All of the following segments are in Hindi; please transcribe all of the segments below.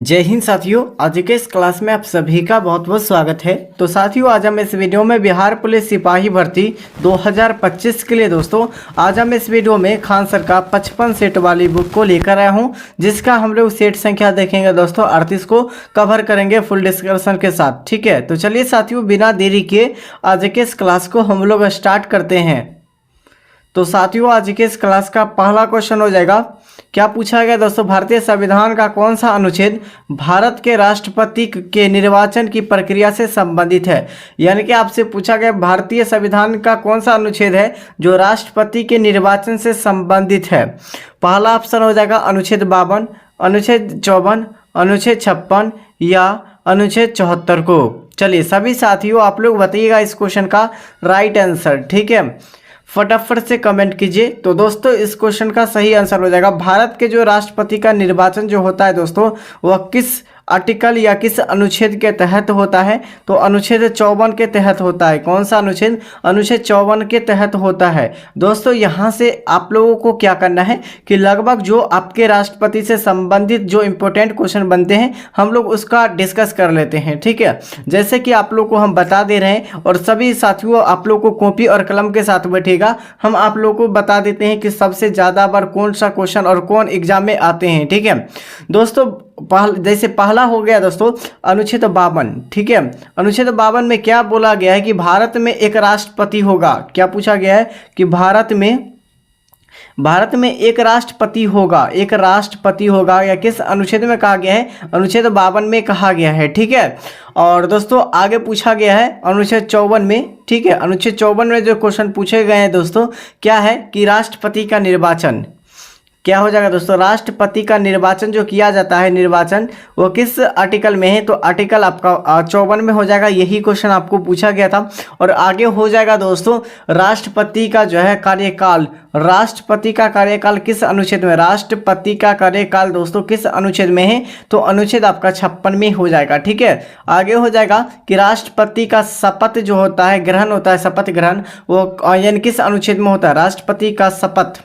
जय हिंद साथियों, आज के इस क्लास में आप सभी का बहुत बहुत स्वागत है। तो साथियों, आज हम इस वीडियो में बिहार पुलिस सिपाही भर्ती 2025 के लिए दोस्तों आज हम इस वीडियो में खान सर का 55 सेट वाली बुक को लेकर आया हूं, जिसका हम लोग सेट संख्या देखेंगे दोस्तों 38 को कवर करेंगे फुल डिस्कशन के साथ। ठीक है, तो चलिए साथियों, बिना देरी के आज के इस क्लास को हम लोग स्टार्ट करते हैं। तो साथियों, आज के इस क्लास का पहला क्वेश्चन हो जाएगा, क्या पूछा गया दोस्तों, भारतीय संविधान का कौन सा अनुच्छेद भारत के राष्ट्रपति के निर्वाचन की प्रक्रिया से संबंधित है। यानी कि आपसे पूछा गया भारतीय संविधान का कौन सा अनुच्छेद है जो राष्ट्रपति के निर्वाचन से संबंधित है। पहला ऑप्शन हो जाएगा अनुच्छेद 52, अनुच्छेद 54, अनुच्छेद 56 या अनुच्छेद 74 को। चलिए सभी साथियों, आप लोग बताइएगा इस क्वेश्चन का राइट आंसर। ठीक है, फटाफट से कमेंट कीजिए। तो दोस्तों, इस क्वेश्चन का सही आंसर हो जाएगा, भारत के जो राष्ट्रपति का निर्वाचन जो होता है दोस्तों, वह किस आर्टिकल या किस अनुच्छेद के तहत होता है। तो अनुच्छेद 54 के तहत होता है। कौन सा अनुच्छेद? अनुच्छेद 54 के तहत होता है। दोस्तों, यहाँ से आप लोगों को क्या करना है कि लगभग जो आपके राष्ट्रपति से संबंधित जो इंपॉर्टेंट क्वेश्चन बनते हैं, हम लोग उसका डिस्कस कर लेते हैं। ठीक है, जैसे कि आप लोग को हम बता दे रहे हैं, और सभी साथियों आप लोग को कॉपी और कलम के साथ बैठेगा, हम आप लोग को बता देते हैं कि सबसे ज़्यादा बार कौन सा क्वेश्चन और कौन एग्जाम में आते हैं। ठीक है दोस्तों, जैसे पहला हो गया दोस्तों अनुच्छेद 52। ठीक है, अनुच्छेद 52 में क्या बोला गया है कि भारत में एक राष्ट्रपति होगा। क्या पूछा गया है कि भारत में एक राष्ट्रपति होगा, या किस अनुच्छेद में कहा गया है? अनुच्छेद 52 में कहा गया है। ठीक है, और दोस्तों आगे पूछा गया है अनुच्छेद 54 में। ठीक है, अनुच्छेद 54 में जो क्वेश्चन पूछे गए हैं दोस्तों, क्या है कि राष्ट्रपति का निर्वाचन क्या हो जाएगा दोस्तों, राष्ट्रपति का निर्वाचन जो किया जाता है, निर्वाचन वो किस आर्टिकल में है? तो आर्टिकल आपका 54 में हो जाएगा। यही क्वेश्चन आपको पूछा गया था। और आगे हो जाएगा दोस्तों राष्ट्रपति का जो है कार्यकाल, राष्ट्रपति का कार्यकाल किस अनुच्छेद में? राष्ट्रपति का कार्यकाल दोस्तों किस अनुच्छेद में है? तो अनुच्छेद आपका 56 में हो जाएगा। ठीक है, आगे हो जाएगा कि राष्ट्रपति का शपथ जो होता है, ग्रहण होता है, शपथ ग्रहण, वो यानी किस अनुच्छेद में होता है? राष्ट्रपति का शपथ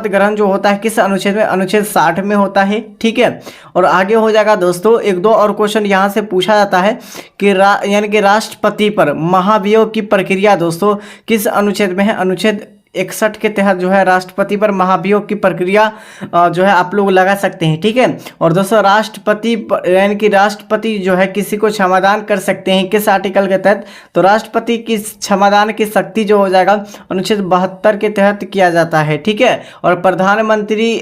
ग्रहण जो होता है किस अनुच्छेद में? अनुच्छेद 60 में होता है। ठीक है, और आगे हो जाएगा दोस्तों एक दो और क्वेश्चन यहाँ से पूछा जाता है कि यानी कि राष्ट्रपति पर महाभियोग की प्रक्रिया दोस्तों किस अनुच्छेद में है? अनुच्छेद 61 के तहत जो है राष्ट्रपति पर महाभियोग की प्रक्रिया जो है आप लोग लगा सकते हैं। ठीक है, और दोस्तों राष्ट्रपति यानी कि राष्ट्रपति जो है किसी को क्षमादान कर सकते हैं किस आर्टिकल के तहत? तो राष्ट्रपति की क्षमादान की शक्ति जो हो जाएगा अनुच्छेद 72 के तहत किया जाता है। ठीक है, और प्रधानमंत्री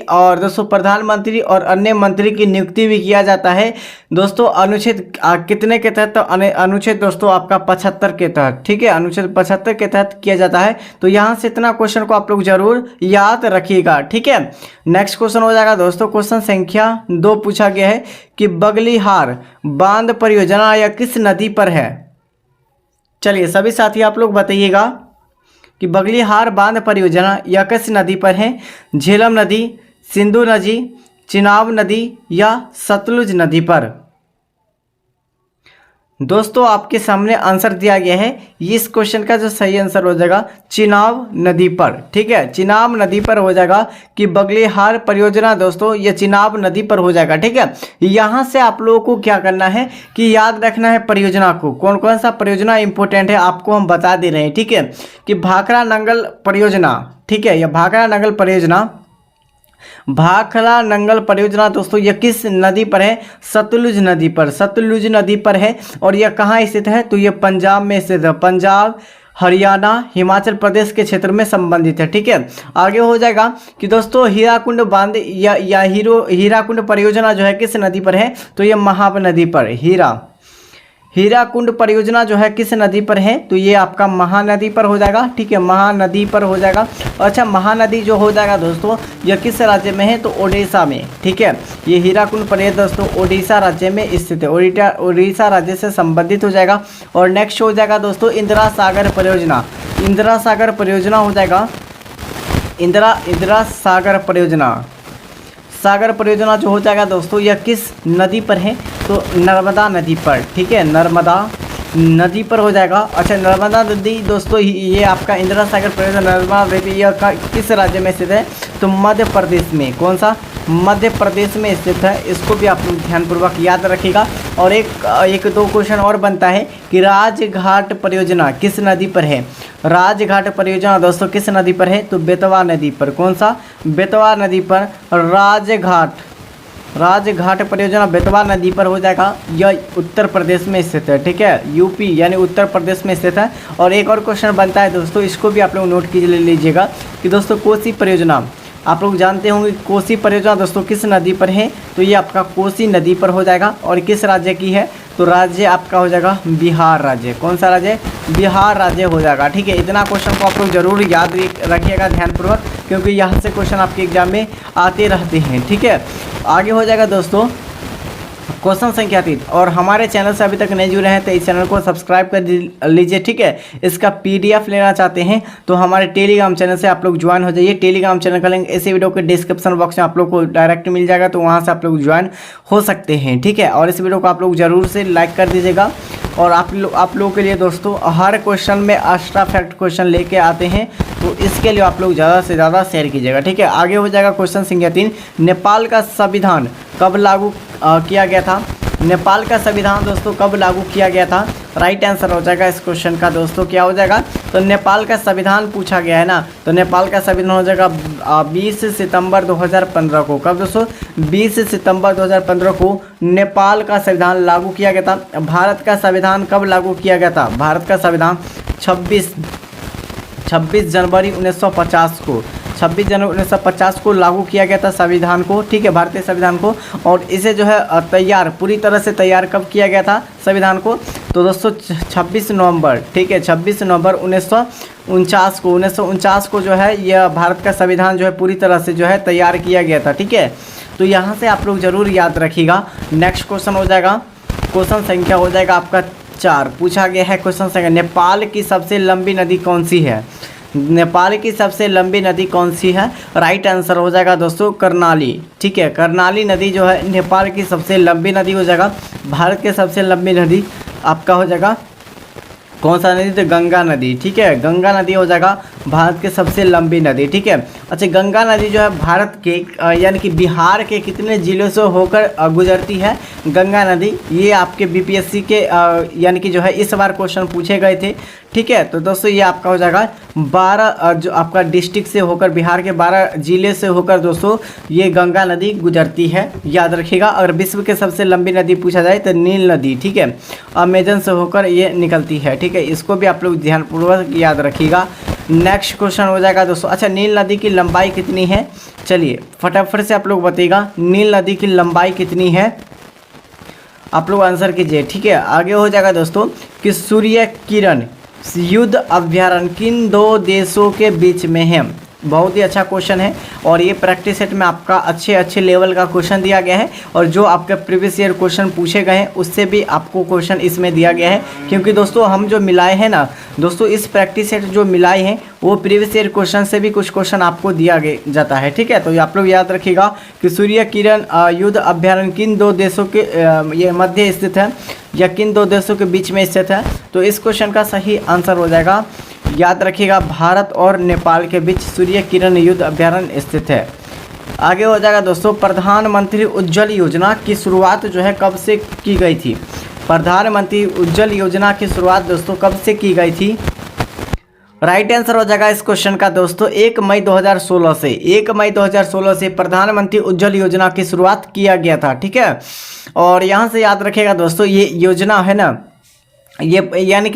और अन्य मंत्री की नियुक्ति भी किया जाता है दोस्तों अनुच्छेद कितने के तहत? तो अनुच्छेद दोस्तों आपका 75 के तहत। ठीक है, अनुच्छेद 75 के तहत किया जाता है। तो यहाँ से इतना क्वेश्चन को आप लोग जरूर याद रखिएगा। ठीक है, नेक्स्ट क्वेश्चन हो जाएगा दोस्तों क्वेश्चन संख्या 2 पूछा गया है कि बगलीहार बांध परियोजना या किस नदी पर है। चलिए सभी साथी आप लोग बताइएगा कि बगलीहार बांध परियोजना या किस नदी पर है? झेलम नदी, सिंधु नदी, चिनाब नदी या सतलुज नदी पर? दोस्तों आपके सामने आंसर दिया गया है, इस क्वेश्चन का जो सही आंसर हो जाएगा चिनाब नदी पर। ठीक है, चिनाब नदी पर हो जाएगा कि बगलीहार परियोजना दोस्तों ये चिनाब नदी पर हो जाएगा। ठीक है, यहाँ से आप लोगों को क्या करना है कि याद रखना है परियोजना को, कौन कौन सा परियोजना इंपॉर्टेंट है आपको हम बता दे रहे हैं। ठीक है, कि भाखड़ा नंगल परियोजना। ठीक है, यह भाखड़ा नंगल परियोजना दोस्तों यह किस नदी पर है? सतलुज नदी पर है। और यह कहाँ स्थित है? तो यह पंजाब में स्थित है, पंजाब, हरियाणा, हिमाचल प्रदेश के क्षेत्र में संबंधित है। ठीक है, आगे हो जाएगा कि दोस्तों हीराकुंड बांध या हीराकुंड परियोजना जो है किस नदी पर है? तो यह महानदी नदी पर। हीराकुंड परियोजना जो है किस नदी पर है? तो ये आपका महानदी पर हो जाएगा। ठीक है, महानदी पर हो जाएगा। अच्छा, महानदी जो हो जाएगा दोस्तों यह किस राज्य में है? तो ओडिशा में। ठीक है, ये हीराकुंड परियोजना दोस्तों ओडिशा राज्य में स्थित है, ओडिशा राज्य से संबंधित हो जाएगा। और नेक्स्ट हो जाएगा दोस्तों इंदिरा सागर परियोजना हो जाएगा, इंदिरा सागर परियोजना जो हो जाएगा दोस्तों यह किस नदी पर है? तो नर्मदा नदी पर। ठीक है, नर्मदा नदी पर हो जाएगा। अच्छा, नर्मदा नदी दोस्तों ये आपका इंदिरा सागर परियोजना नर्मदा नदी यह किस राज्य में स्थित है? तो मध्य प्रदेश में। कौन सा? मध्य प्रदेश में स्थित है। इसको भी आप लोग ध्यानपूर्वक याद रखिएगा। और एक दो क्वेश्चन और बनता है कि राजघाट परियोजना किस नदी पर है। राजघाट परियोजना दोस्तों किस नदी पर है, तो बेतवा नदी पर। कौन सा, बेतवा नदी पर राजघाट परियोजना बेतवा नदी पर हो जाएगा। यह उत्तर प्रदेश में स्थित है, ठीक है, यूपी यानी उत्तर प्रदेश में स्थित है। और एक और क्वेश्चन बनता है दोस्तों, इसको भी आप लोग नोट कीजिए लीजिएगा कि दोस्तों कोसी परियोजना, आप लोग जानते होंगे कोसी परियोजना दोस्तों किस नदी पर है, तो ये आपका कोसी नदी पर हो जाएगा। और किस राज्य की है, तो राज्य आपका हो जाएगा बिहार राज्य। कौन सा राज्य, बिहार राज्य हो जाएगा, ठीक है। इतना क्वेश्चन को आप लोग जरूर याद रखिएगा ध्यानपूर्वक, क्योंकि यहाँ से क्वेश्चन आपके एग्जाम में आते रहते हैं, ठीक है। आगे हो जाएगा दोस्तों क्वेश्चन संख्या 3। और हमारे चैनल से अभी तक नहीं जुड़े हैं तो इस चैनल को सब्सक्राइब कर लीजिए, ठीक है। इसका PDF लेना चाहते हैं तो हमारे टेलीग्राम चैनल से आप लोग ज्वाइन हो जाइए। टेलीग्राम चैनल का लिंक इसी वीडियो के डिस्क्रिप्शन बॉक्स में आप लोग को डायरेक्ट मिल जाएगा, तो वहाँ से आप लोग ज्वाइन हो सकते हैं, ठीक है। और इस वीडियो को आप लोग जरूर से लाइक कर दीजिएगा। और आप लोगों के लिए दोस्तों हर क्वेश्चन में एक्स्ट्रा फैक्ट क्वेश्चन लेके आते हैं, तो इसके लिए आप लोग ज़्यादा से ज़्यादा शेयर कीजिएगा, ठीक है। आगे हो जाएगा क्वेश्चन संख्या 3। नेपाल का संविधान कब लागू किया गया था। नेपाल का संविधान दोस्तों कब लागू किया गया था। राइट आंसर हो जाएगा इस क्वेश्चन का दोस्तों क्या हो जाएगा, तो नेपाल का संविधान पूछा गया है ना, तो नेपाल का संविधान हो जाएगा 20 सितंबर 2015 को। कब दोस्तों, 20 सितंबर 2015 को नेपाल का संविधान लागू किया गया था। भारत का संविधान कब लागू किया गया था, भारत का संविधान 26 जनवरी 1950 को, 26 जनवरी 1950 को लागू किया गया था संविधान को, ठीक है, भारतीय संविधान को। और इसे जो है तैयार, पूरी तरह से तैयार कब किया गया था संविधान को, तो दोस्तों 26 नवंबर, ठीक है, 26 नवंबर 1949 को जो है यह भारत का संविधान जो है पूरी तरह से जो है तैयार किया गया था, ठीक है। तो यहाँ से आप लोग ज़रूर याद रखिएगा। नेक्स्ट क्वेश्चन हो जाएगा, क्वेश्चन संख्या हो जाएगा आपका 4। पूछा गया है क्वेश्चन संख्या, नेपाल की सबसे लंबी नदी कौन सी है। नेपाल की सबसे लंबी नदी कौन सी है। राइट आंसर हो जाएगा दोस्तों कर्णाली, ठीक है। कर्णाली नदी जो है नेपाल की सबसे लंबी नदी हो जाएगा। भारत की सबसे लंबी नदी आपका हो जाएगा कौन सा नदी, तो गंगा नदी, ठीक है, गंगा नदी हो जाएगा भारत के सबसे लंबी नदी, ठीक है। अच्छा, गंगा नदी जो है भारत के यानी कि बिहार के कितने ज़िलों से होकर गुजरती है गंगा नदी, ये आपके BPSC के यानी कि जो है इस बार क्वेश्चन पूछे गए थे, ठीक है। तो दोस्तों ये आपका हो जाएगा 12 जो आपका डिस्ट्रिक्ट से होकर, बिहार के 12 जिले से होकर दोस्तों ये गंगा नदी गुजरती है, याद रखिएगा। अगर विश्व के सबसे लंबी नदी पूछा जाए तो नील नदी, ठीक है, अमेजन से होकर ये निकलती है, ठीक है। इसको भी आप लोग ध्यानपूर्वक याद रखिएगा। नेक्स्ट क्वेश्चन हो जाएगा दोस्तों, अच्छा नील नदी की लंबाई कितनी है, चलिए फटाफट से आप लोग बताइएगा नील नदी की लंबाई कितनी है, आप लोग आंसर कीजिए, ठीक है। आगे हो जाएगा दोस्तों कि सूर्य किरण युद्ध अभ्यारण्य किन 2 देशों के बीच में है। बहुत ही अच्छा क्वेश्चन है और ये प्रैक्टिस सेट में आपका अच्छे लेवल का क्वेश्चन दिया गया है। और जो आपके प्रीवियस ईयर क्वेश्चन पूछे गए हैं उससे भी आपको क्वेश्चन इसमें दिया गया है, क्योंकि दोस्तों हम जो मिलाए हैं ना दोस्तों, इस प्रैक्टिस सेट जो मिलाए हैं वो प्रीवियस ईयर क्वेश्चन से भी कुछ क्वेश्चन आपको दिया जाता है, ठीक है। तो आप लोग याद रखिएगा कि सूर्य किरण युद्ध अभ्यारण्य किन 2 देशों के ये मध्य स्थित है या किन 2 देशों के बीच में स्थित है। तो इस क्वेश्चन का सही आंसर हो जाएगा, याद रखिएगा, भारत और नेपाल के बीच सूर्य किरण युद्ध अभ्यारण्य स्थित है। आगे हो जाएगा दोस्तों, प्रधानमंत्री उज्ज्वल योजना की शुरुआत जो है कब से की गई थी। प्रधानमंत्री उज्ज्वल योजना की शुरुआत दोस्तों कब से की गई थी। राइट आंसर हो जाएगा इस क्वेश्चन का दोस्तों 1 मई 2016 से। 1 मई 2016 से प्रधानमंत्री उज्ज्वल योजना की शुरुआत किया गया था, ठीक है। और यहाँ से याद रखिएगा दोस्तों, ये योजना है ना, ये यानी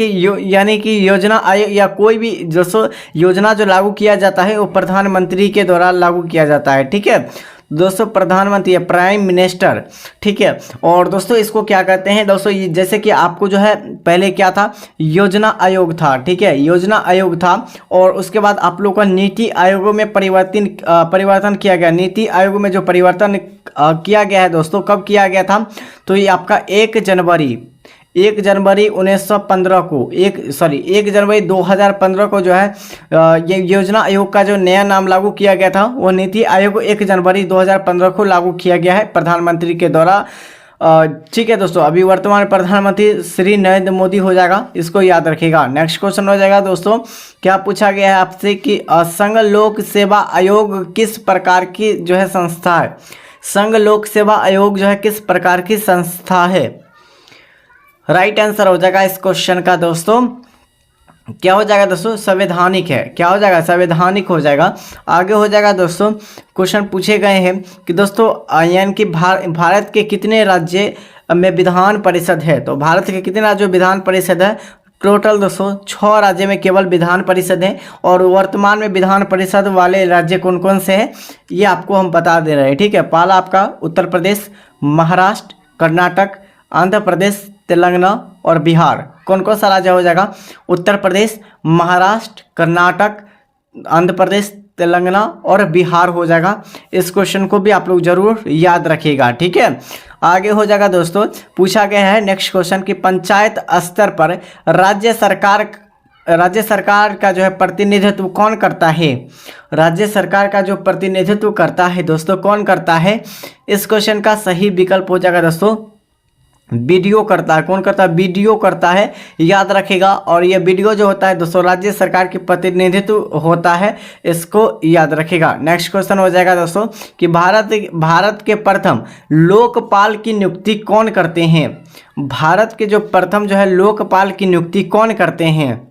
कि योजना आयोग या कोई भी दोस्तों योजना जो लागू किया जाता है वो प्रधानमंत्री के द्वारा लागू किया जाता है, ठीक है दोस्तों, प्रधानमंत्री या प्राइम मिनिस्टर, ठीक है। और दोस्तों इसको क्या कहते हैं दोस्तों, जैसे कि आपको जो है पहले क्या था, योजना आयोग था, ठीक है, योजना आयोग था। और उसके बाद आप लोगों का नीति आयोगों में परिवर्तन किया गया। नीति आयोग में जो परिवर्तन किया गया है दोस्तों, कब किया गया था, तो ये आपका 1 जनवरी 1915 को 1 जनवरी 2015 को जो है ये योजना आयोग का जो नया नाम लागू किया गया था वो नीति आयोग 1 जनवरी 2015 को लागू किया गया है प्रधानमंत्री के द्वारा। ठीक है दोस्तों, अभी वर्तमान प्रधानमंत्री श्री नरेंद्र मोदी हो जाएगा, इसको याद रखिएगा। नेक्स्ट क्वेश्चन हो जाएगा दोस्तों, क्या पूछा गया है आपसे कि संघ लोक सेवा आयोग किस प्रकार की जो है संस्था है। संघ लोक सेवा आयोग जो है किस प्रकार की संस्था है। राइट आंसर हो जाएगा इस क्वेश्चन का दोस्तों, क्या हो जाएगा दोस्तों, संवैधानिक है। क्या हो जाएगा, संवैधानिक हो जाएगा। आगे हो जाएगा दोस्तों, क्वेश्चन पूछे गए हैं कि दोस्तों यानी कि भारत के कितने राज्य में विधान परिषद है। तो भारत के कितने राज्यों में विधान परिषद है। टोटल दोस्तों 6 राज्य में केवल विधान परिषद है। और वर्तमान में विधान परिषद वाले राज्य कौन कौन से हैं ये आपको हम बता दे रहे हैं, ठीक है। पहला आपका उत्तर प्रदेश, महाराष्ट्र, कर्नाटक, आंध्र प्रदेश, तेलंगाना और बिहार। कौन कौन सा राज्य हो जाएगा, उत्तर प्रदेश, महाराष्ट्र, कर्नाटक, आंध्र प्रदेश, तेलंगाना और बिहार हो जाएगा। इस क्वेश्चन को भी आप लोग जरूर याद रखिएगा, ठीक है। आगे हो जाएगा दोस्तों, पूछा गया है नेक्स्ट क्वेश्चन कि पंचायत स्तर पर राज्य सरकार का जो है प्रतिनिधित्व कौन करता है। राज्य सरकार का जो प्रतिनिधित्व करता है दोस्तों कौन करता है। इस क्वेश्चन का सही विकल्प हो जाएगा दोस्तों बीडीओ करता है। कौन करता है, बीडीओ करता है, याद रखेगा। और ये बीडीओ जो होता है दोस्तों राज्य सरकार की प्रतिनिधित्व होता है, इसको याद रखेगा। नेक्स्ट क्वेश्चन हो जाएगा दोस्तों कि भारत के प्रथम लोकपाल की नियुक्ति कौन करते हैं। भारत के जो प्रथम जो है लोकपाल की नियुक्ति कौन करते हैं,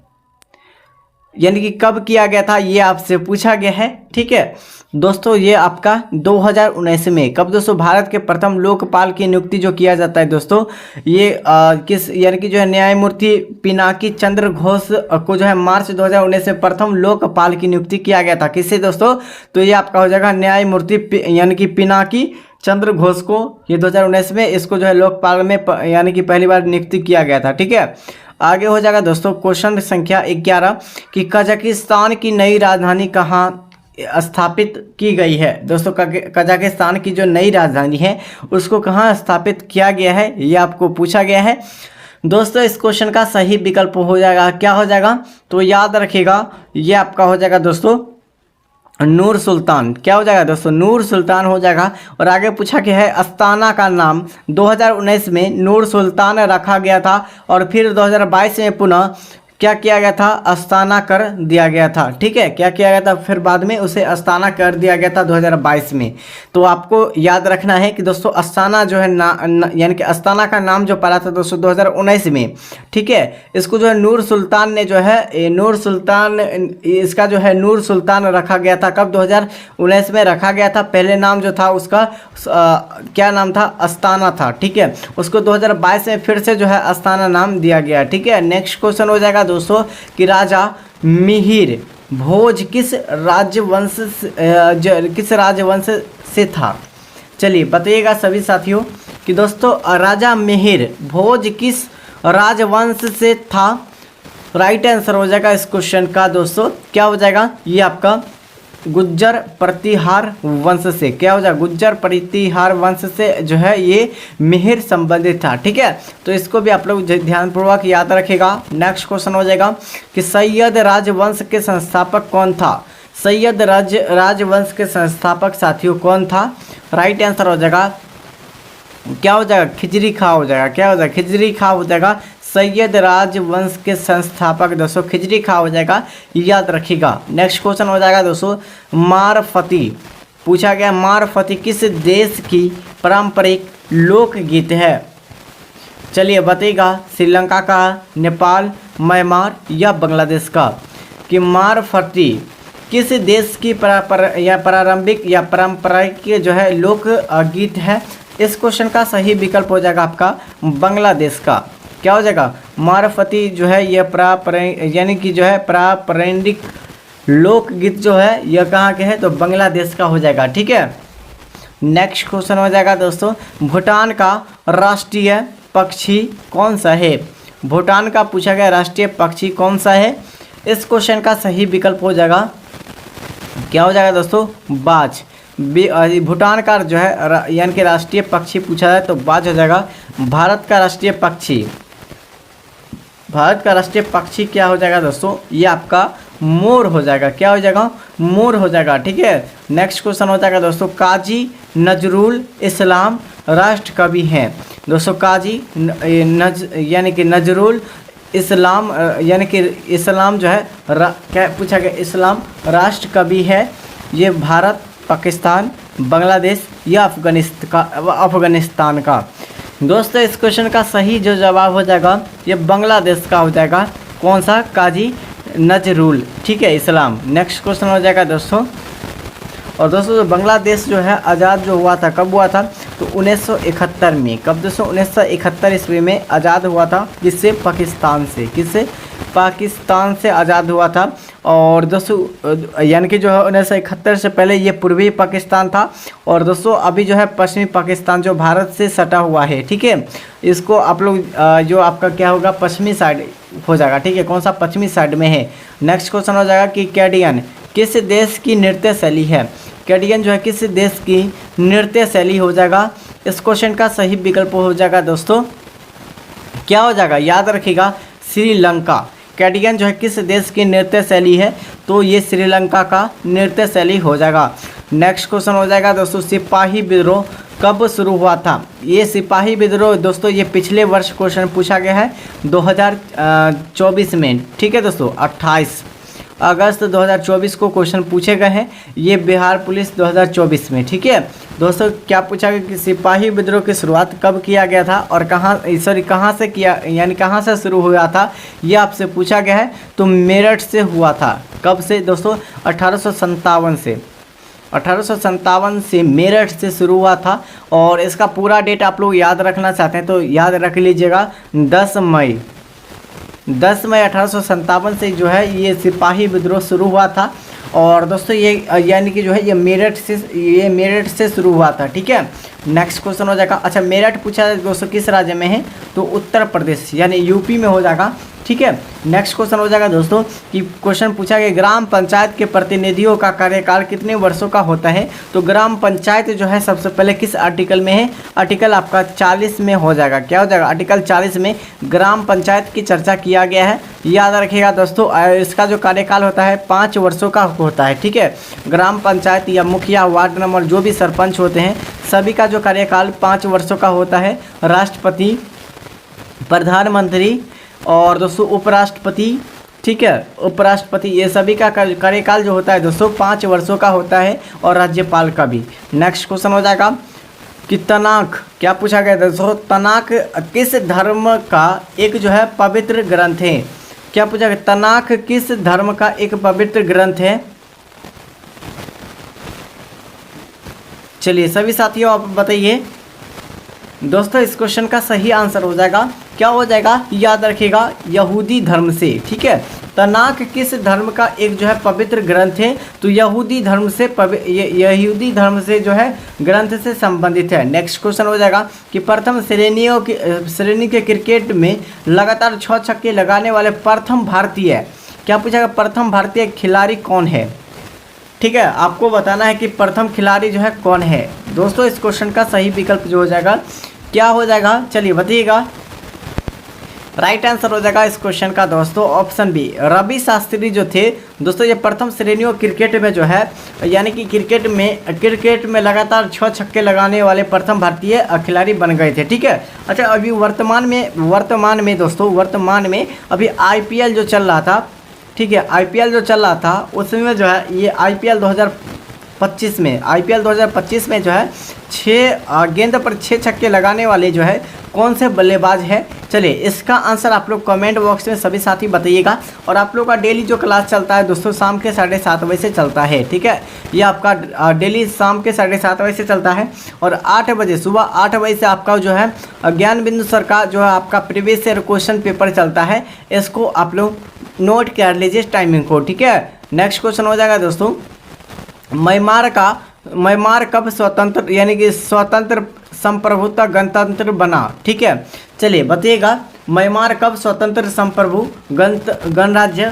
यानी कि कब किया गया था ये आपसे पूछा गया है, ठीक है दोस्तों। ये आपका 2019 में कब दोस्तों भारत के प्रथम लोकपाल की नियुक्ति जो किया जाता है दोस्तों, ये किस यानी कि जो है न्यायमूर्ति पिनाकी चंद्र घोष को जो है मार्च 2019 में प्रथम लोकपाल की नियुक्ति किया गया था। किससे दोस्तों, तो ये आपका हो जाएगा न्यायमूर्ति यानी कि पिनाकी चंद्र घोष को ये 2019 में इसको जो है लोकपाल में यानी कि पहली बार नियुक्ति किया गया था, ठीक है। आगे हो जाएगा दोस्तों क्वेश्चन संख्या 11 कि कजाकिस्तान की नई राजधानी कहाँ स्थापित की गई है। दोस्तों कजाकिस्तान की जो नई राजधानी है उसको कहाँ स्थापित किया गया है ये आपको पूछा गया है दोस्तों। इस क्वेश्चन का सही विकल्प हो जाएगा, क्या हो जाएगा, तो याद रखिएगा ये आपका हो जाएगा दोस्तों नूर सुल्तान। क्या हो जाएगा दोस्तों, नूर सुल्तान हो जाएगा। और आगे पूछा गया है अस्ताना का नाम 2019 में नूर सुल्तान रखा गया था और फिर 2022 में पुनः क्या किया गया था, अस्ताना कर दिया गया था, ठीक है। क्या किया गया था, फिर बाद में उसे अस्ताना कर दिया गया था 2022 में। तो आपको याद रखना है कि दोस्तों अस्ताना जो है यानी कि अस्ताना का नाम जो पड़ा था दोस्तों 2019 में, ठीक है। इसको जो है नूर सुल्तान ने जो है नूर सुल्तान इसका जो है नूर सुल्तान रखा गया था। कब, 2019 में रखा गया था। पहले नाम जो था उसका क्या नाम था, अस्ताना था, ठीक है। उसको 2022 में फिर से जो है अस्ताना नाम दिया गया, ठीक है। नेक्स्ट क्वेश्चन हो जाएगा दोस्तों कि राजा मिहिर भोज किस राजवंश से था। चलिए बताइएगा सभी साथियों कि दोस्तों राजा मिहिर भोज किस राजवंश से था। राइट आंसर हो जाएगा इस क्वेश्चन का दोस्तों, क्या हो जाएगा, ये आपका गुज्जर प्रतिहार वंश से। क्या हो जाएगा, गुज्जर प्रतिहार वंश से जो है ये मिहिर संबंधित था, ठीक है। तो इसको भी आप लोग ध्यानपूर्वक याद रखेगा। नेक्स्ट क्वेश्चन हो जाएगा कि सैयद राजवंश के संस्थापक कौन था। सैयद राजवंश के संस्थापक साथियों कौन था। राइट आंसर हो जाएगा, क्या हो जाएगा, खिजरी खां हो जाएगा। क्या हो जाएगा, खिजरी खां हो जाएगा। सैयद राजवंश के संस्थापक दोस्तों खिजरी खां हो जाएगा, याद रखिएगा। नेक्स्ट क्वेश्चन हो जाएगा दोस्तों मारफती। पूछा गया मारफती किस देश की पारंपरिक लोकगीत है। चलिए बताइएगा, श्रीलंका का, नेपाल, म्यांमार या बांग्लादेश का। कि मारफती किस देश की पारंपरिक या पारंपरिक जो है लोक गीत है। इस क्वेश्चन का सही विकल्प हो जाएगा आपका बांग्लादेश का। क्या हो जाएगा, मारफती जो है ये यानी कि जो है पारंपरिक लोकगीत जो है यह कहाँ के है, तो बांग्लादेश का हो जाएगा, ठीक है। नेक्स्ट क्वेश्चन हो जाएगा दोस्तों भूटान का राष्ट्रीय पक्षी कौन सा है। भूटान का पूछा गया राष्ट्रीय पक्षी कौन सा है। इस क्वेश्चन का सही विकल्प हो जाएगा, क्या हो जाएगा दोस्तों, बाज। भूटान का जो है यानी कि राष्ट्रीय पक्षी पूछा जाए तो बाज हो जाएगा। भारत का राष्ट्रीय पक्षी क्या हो जाएगा दोस्तों, ये आपका मोर हो जाएगा। क्या हो जाएगा, मोर हो जाएगा, ठीक है। नेक्स्ट क्वेश्चन हो जाएगा दोस्तों काजी नजरुल इस्लाम राष्ट्र कवि हैं दोस्तों? काजी यानी कि नजरुल इस्लाम यानी कि इस्लाम जो है क्या पूछा गया, इस्लाम राष्ट्र कवि है। ये भारत, पाकिस्तान, बांग्लादेश या अफगानिस्तान का। दोस्तों इस क्वेश्चन का सही जो जवाब हो जाएगा ये बांग्लादेश का हो जाएगा। कौन सा? काजी नजरुल, ठीक है, इस्लाम। नेक्स्ट क्वेश्चन हो जाएगा दोस्तों। और दोस्तों बांग्लादेश जो है आज़ाद जो हुआ था, कब हुआ था? तो 1971 में। कब दोस्तों? 1971 ईस्वी में आज़ाद हुआ था। किससे? पाकिस्तान से। किससे? पाकिस्तान से आज़ाद हुआ था। और दोस्तों यानी कि जो है 1971 से पहले ये पूर्वी पाकिस्तान था। और दोस्तों अभी जो है पश्चिमी पाकिस्तान जो भारत से सटा हुआ है, ठीक है, इसको आप लोग जो आपका क्या होगा, पश्चिमी साइड हो जाएगा, ठीक है। कौन सा? पश्चिमी साइड में है। नेक्स्ट क्वेश्चन हो जाएगा कि कैडियन किस देश की नृत्य शैली है? कैडियन जो है किस देश की नृत्य शैली हो जाएगा? इस क्वेश्चन का सही विकल्प हो जाएगा दोस्तों, क्या हो जाएगा? याद रखिएगा, श्रीलंका। कैडियन जो है किस देश की नृत्य शैली है? तो ये श्रीलंका का नृत्य शैली हो जाएगा। नेक्स्ट क्वेश्चन हो जाएगा दोस्तों, सिपाही विद्रोह कब शुरू हुआ था? ये सिपाही विद्रोह दोस्तों ये पिछले वर्ष क्वेश्चन पूछा गया है 2024 में, ठीक है दोस्तों, 28 अगस्त 2024 को क्वेश्चन पूछे गए हैं। ये बिहार पुलिस 2024 में, ठीक है दोस्तों। क्या पूछा गया कि सिपाही विद्रोह की शुरुआत कब किया गया था और कहाँ से किया, यानी कहाँ से शुरू हुआ था, ये आपसे पूछा गया है। तो मेरठ से हुआ था। कब से दोस्तों? 1857 से। 1857 से मेरठ से शुरू हुआ था। और इसका पूरा डेट आप लोग याद रखना चाहते हैं तो याद रख लीजिएगा, 10 मई 1857 से जो है ये सिपाही विद्रोह शुरू हुआ था। और दोस्तों ये यानी कि जो है ये मेरठ से शुरू हुआ था, ठीक है। नेक्स्ट क्वेश्चन हो जाएगा, अच्छा मेरठ पूछा है दोस्तों किस राज्य में है? तो उत्तर प्रदेश यानी यूपी में हो जाएगा, ठीक है। नेक्स्ट क्वेश्चन हो जाएगा दोस्तों कि क्वेश्चन पूछा गया ग्राम पंचायत के प्रतिनिधियों का कार्यकाल कितने वर्षों का होता है? तो ग्राम पंचायत जो है सबसे पहले किस आर्टिकल में है? आर्टिकल आपका 40 में हो जाएगा। क्या हो जाएगा? आर्टिकल 40 में ग्राम पंचायत की चर्चा किया गया है। याद रखिएगा दोस्तों, इसका जो कार्यकाल होता है 5 वर्षों का होता है, ठीक है। ग्राम पंचायत या मुखिया, वार्ड नंबर जो भी सरपंच होते हैं सभी का जो कार्यकाल 5 वर्षों का होता है। राष्ट्रपति, प्रधानमंत्री और दोस्तों उपराष्ट्रपति, ठीक है, उपराष्ट्रपति, ये सभी का कार्यकाल जो होता है दोस्तों 5 वर्षों का होता है। और राज्यपाल का भी। नेक्स्ट क्वेश्चन हो जाएगा कि तनाक, क्या पूछा गया दोस्तों? तनाक किस धर्म का एक जो है पवित्र ग्रंथ है? क्या पूछा गया? तनाक किस धर्म का एक पवित्र ग्रंथ है? चलिए सभी साथियों आप बताइए दोस्तों। इस क्वेश्चन का सही आंसर हो जाएगा, क्या हो जाएगा? याद रखिएगा, यहूदी धर्म से, ठीक है। तनाक किस धर्म का एक जो है पवित्र ग्रंथ है? तो यहूदी धर्म से यहूदी धर्म से जो है ग्रंथ से संबंधित है। नेक्स्ट क्वेश्चन हो जाएगा कि प्रथम श्रेणी के क्रिकेट में लगातार 6 छक्के लगाने वाले प्रथम भारतीय, क्या पूछा गया? प्रथम भारतीय खिलाड़ी कौन है? ठीक है, आपको बताना है कि प्रथम खिलाड़ी जो है कौन है दोस्तों। इस क्वेश्चन का सही विकल्प जो हो जाएगा क्या हो जाएगा? चलिए बताइएगा। राइट आंसर हो जाएगा इस क्वेश्चन का दोस्तों ऑप्शन बी, रवि शास्त्री जो थे दोस्तों। ये प्रथम श्रेणियों क्रिकेट में जो है यानी कि क्रिकेट में लगातार 6 छक्के लगाने वाले प्रथम भारतीय खिलाड़ी बन गए थे, ठीक है। अच्छा अभी वर्तमान में दोस्तों अभी IPL जो चल रहा था, ठीक है, IPL जो चल रहा था उसमें जो है ये IPL 2025 में जो है 6 गेंद पर 6 छक्के लगाने वाले जो है कौन से बल्लेबाज है? चलिए इसका आंसर आप लोग कमेंट बॉक्स में सभी साथी बताइएगा। और आप लोग का डेली जो क्लास चलता है दोस्तों शाम के 7:30 बजे से चलता है, ठीक है। ये आपका डेली शाम के 7:30 बजे से चलता है। और 8 बजे सुबह 8 बजे से आपका जो है ज्ञान बिंदु सर का जो है आपका प्रीवियस ईयर क्वेश्चन पेपर चलता है। इसको आप लोग नोट कर लीजिए टाइमिंग को, ठीक है। नेक्स्ट क्वेश्चन हो जाएगा दोस्तों, म्यांमार कब स्वतंत्र यानी कि स्वतंत्र संप्रभुता गणतंत्र बना? ठीक है, चलिए बताइएगा म्यांमार कब स्वतंत्र संप्रभु गणराज्य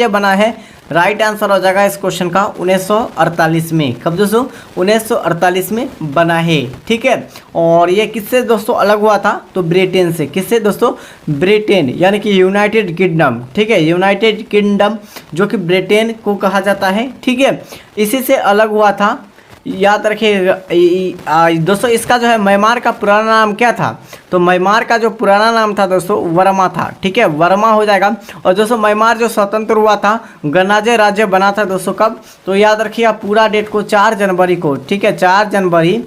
बना है? राइट आंसर हो जाएगा इस क्वेश्चन का 1948 में। कब दोस्तों? 1948 में बना है, ठीक है। और ये किससे दोस्तों अलग हुआ था? तो ब्रिटेन से। किससे दोस्तों? ब्रिटेन यानी कि यूनाइटेड किंगडम, ठीक है, यूनाइटेड किंगडम जो कि ब्रिटेन को कहा जाता है, ठीक है, इसी से अलग हुआ था। याद रखिएगा दोस्तों, इसका जो है म्यांमार का पुराना नाम क्या था? तो म्यांमार का जो पुराना नाम था दोस्तों वर्मा था, ठीक है, वर्मा हो जाएगा। और दोस्तों म्यांमार जो स्वतंत्र हुआ था, गणराज्य राज्य बना था दोस्तों कब? तो याद रखिएगा पूरा डेट को 4 जनवरी को, ठीक है, 4 जनवरी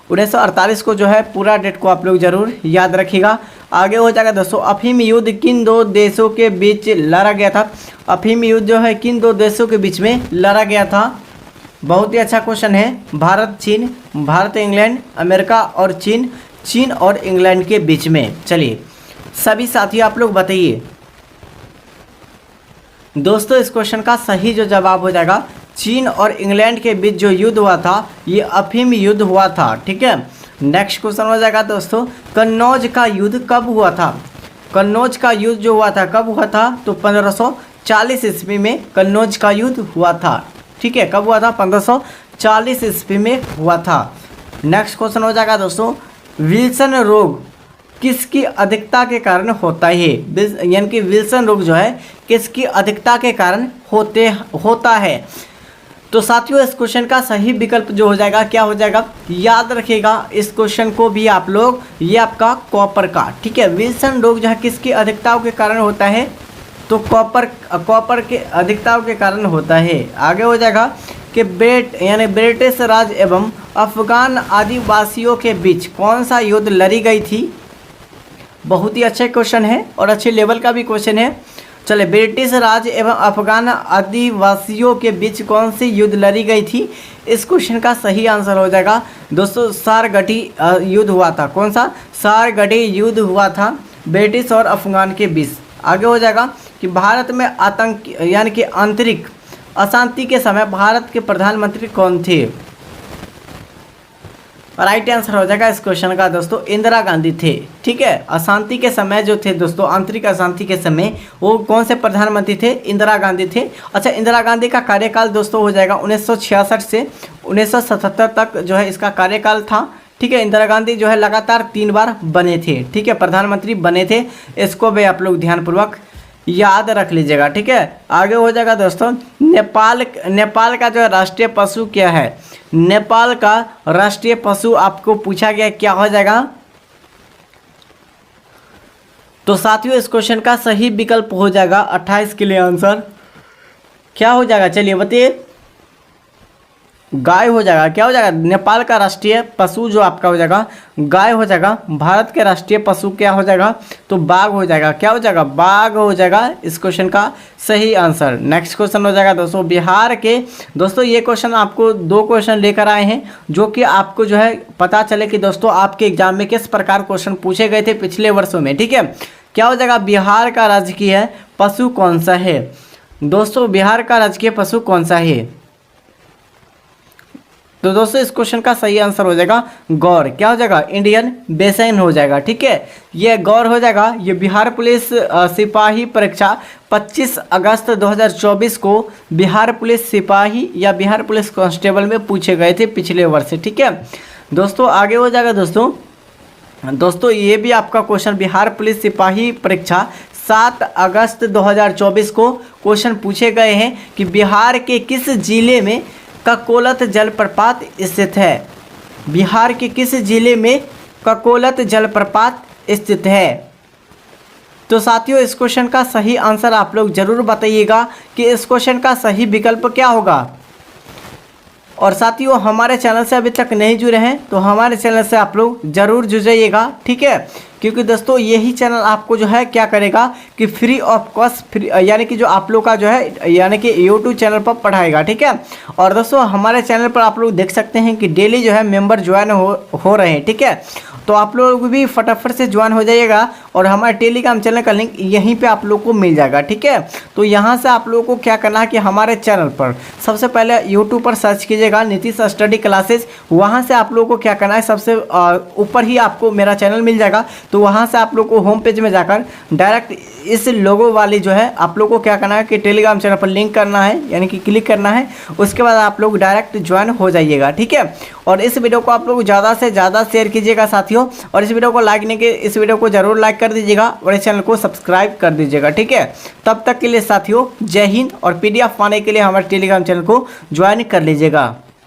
1948 को जो है पूरा डेट को आप लोग जरूर याद रखिएगा। आगे हो जाएगा दोस्तों, अफीम युद्ध किन 2 देशों के बीच लड़ा गया था? अफीम युद्ध जो है किन 2 देशों के बीच में लड़ा गया था? बहुत ही अच्छा क्वेश्चन है। भारत चीन, भारत इंग्लैंड, अमेरिका और चीन, चीन और इंग्लैंड के बीच में। चलिए सभी साथी आप लोग बताइए दोस्तों, इस क्वेश्चन का सही जो जवाब हो जाएगा, चीन और इंग्लैंड के बीच जो युद्ध हुआ था ये अफीम युद्ध हुआ था, ठीक है। नेक्स्ट क्वेश्चन हो जाएगा दोस्तों, कन्नौज का युद्ध कब हुआ था? कन्नौज का युद्ध जो हुआ था कब हुआ था? तो 1540 ईस्वी में कन्नौज का युद्ध हुआ था, ठीक है। कब हुआ था? 1540 ईस्वी में हुआ था। नेक्स्ट क्वेश्चन हो जाएगा दोस्तों, विल्सन रोग किसकी अधिकता के कारण होता है? यानी कि विल्सन रोग जो है किसकी अधिकता के कारण होता है? तो साथियों इस क्वेश्चन का सही विकल्प जो हो जाएगा क्या हो जाएगा? याद रखिएगा इस क्वेश्चन को भी आप लोग, ये आपका कॉपर का, ठीक है। विल्सन रोग जो है किसकी अधिकताओं के कारण होता है? तो कॉपर के अधिकताओं के कारण होता है। आगे हो जाएगा कि ब्रिटिश राज एवं अफगान आदिवासियों के बीच कौन सा युद्ध लड़ी गई थी? बहुत ही अच्छा क्वेश्चन है और अच्छे लेवल का भी क्वेश्चन है। चले, ब्रिटिश राज एवं अफगान आदिवासियों के बीच कौन सी युद्ध लड़ी गई थी? इस क्वेश्चन का सही आंसर हो जाएगा दोस्तों सारगढ़ी युद्ध हुआ था। कौन सा? सारगढ़ी युद्ध हुआ था ब्रिटिश और अफगान के बीच। आगे हो जाएगा कि भारत में आतंक यानी कि आंतरिक अशांति के समय भारत के प्रधानमंत्री कौन थे? राइट आंसर हो जाएगा इस क्वेश्चन का दोस्तों इंदिरा गांधी थे, ठीक है। अशांति के समय जो थे दोस्तों, आंतरिक अशांति के समय वो कौन से प्रधानमंत्री थे? इंदिरा गांधी थे। अच्छा, इंदिरा गांधी का कार्यकाल दोस्तों हो जाएगा 1966 से 1977 तक जो है इसका कार्यकाल था, ठीक है। इंदिरा गांधी जो है लगातार 3 बार बने थे, ठीक है, प्रधानमंत्री बने थे। इसको भी आप लोग ध्यानपूर्वक याद रख लीजिएगा, ठीक है। आगे हो जाएगा दोस्तों, नेपाल का जो राष्ट्रीय पशु क्या है? नेपाल का राष्ट्रीय पशु आपको पूछा गया, क्या हो जाएगा? तो साथियों इस क्वेश्चन का सही विकल्प हो जाएगा 28 के लिए आंसर क्या हो जाएगा? चलिए बताइए। गाय हो जाएगा। क्या हो जाएगा? नेपाल का राष्ट्रीय पशु जो आपका हो जाएगा गाय हो जाएगा। भारत के राष्ट्रीय पशु क्या हो जाएगा? तो बाघ हो जाएगा। क्या हो जाएगा? बाघ हो जाएगा इस क्वेश्चन का सही आंसर। नेक्स्ट क्वेश्चन हो जाएगा दोस्तों बिहार के। दोस्तों ये क्वेश्चन आपको 2 क्वेश्चन लेकर आए हैं जो कि आपको जो है पता चले कि दोस्तों आपके एग्जाम में किस प्रकार क्वेश्चन पूछे गए थे पिछले वर्षों में, ठीक है। क्या हो जाएगा? बिहार का राजकीय पशु कौन सा है? दोस्तों बिहार का राजकीय पशु कौन सा है? तो दोस्तों इस क्वेश्चन का सही आंसर हो जाएगा गौर। क्या हो जाएगा? इंडियन बेसन हो जाएगा, ठीक है। ये गौर हो जाएगा। ये बिहार पुलिस सिपाही परीक्षा 25 अगस्त 2024 को बिहार पुलिस सिपाही या बिहार पुलिस कांस्टेबल में पूछे गए थे पिछले वर्ष, ठीक है दोस्तों। आगे हो जाएगा दोस्तों ये भी आपका क्वेश्चन बिहार पुलिस सिपाही परीक्षा 7 अगस्त 2024 को क्वेश्चन पूछे गए हैं कि बिहार के किस जिले में ककोलत जलप्रपात स्थित है? बिहार के किस जिले में ककोलत जलप्रपात स्थित है? तो साथियों इस क्वेश्चन का सही आंसर आप लोग जरूर बताइएगा कि इस क्वेश्चन का सही विकल्प क्या होगा। और साथियों हमारे चैनल से अभी तक नहीं जुड़े हैं तो हमारे चैनल से आप लोग ज़रूर जुड़ जाइएगा, ठीक है। क्योंकि दोस्तों यही चैनल आपको जो है क्या करेगा कि फ्री ऑफ कॉस्ट यानी कि जो आप लोग का जो है यानी कि यूट्यूब चैनल पर पढ़ाएगा, ठीक है। और दोस्तों हमारे चैनल पर आप लोग देख सकते हैं कि डेली जो है मेंबर ज्वाइन हो रहे हैं, ठीक है। तो आप लोग भी फटाफट से ज्वाइन हो जाइएगा और हमारे टेलीग्राम चैनल का लिंक यहीं पे आप लोग को मिल जाएगा, ठीक है। तो यहाँ से आप लोगों को क्या करना है कि हमारे चैनल पर सबसे पहले यूट्यूब पर सर्च कीजिएगा नीतीश स्टडी क्लासेस। वहाँ से आप लोगों को क्या करना है, सबसे ऊपर ही आपको मेरा चैनल मिल जाएगा। तो वहाँ से आप लोग को होम पेज में जाकर डायरेक्ट इस लोगो वाली जो है आप लोग को क्या करना है कि टेलीग्राम चैनल पर लिंक करना है यानी कि क्लिक करना है। उसके बाद आप लोग डायरेक्ट ज्वाइन हो जाइएगा, ठीक है। और इस वीडियो को आप लोग ज़्यादा से ज़्यादा शेयर कीजिएगा साथियों। और इस वीडियो को लाइक नहीं किए इस वीडियो को ज़रूर लाइक कर दीजिएगा और इस चैनल को सब्सक्राइब कर दीजिएगा, ठीक है। तब तक के लिए साथियों जय हिंद। और PDF पाने के लिए हमारे टेलीग्राम चैनल को ज्वाइन कर लीजिएगा।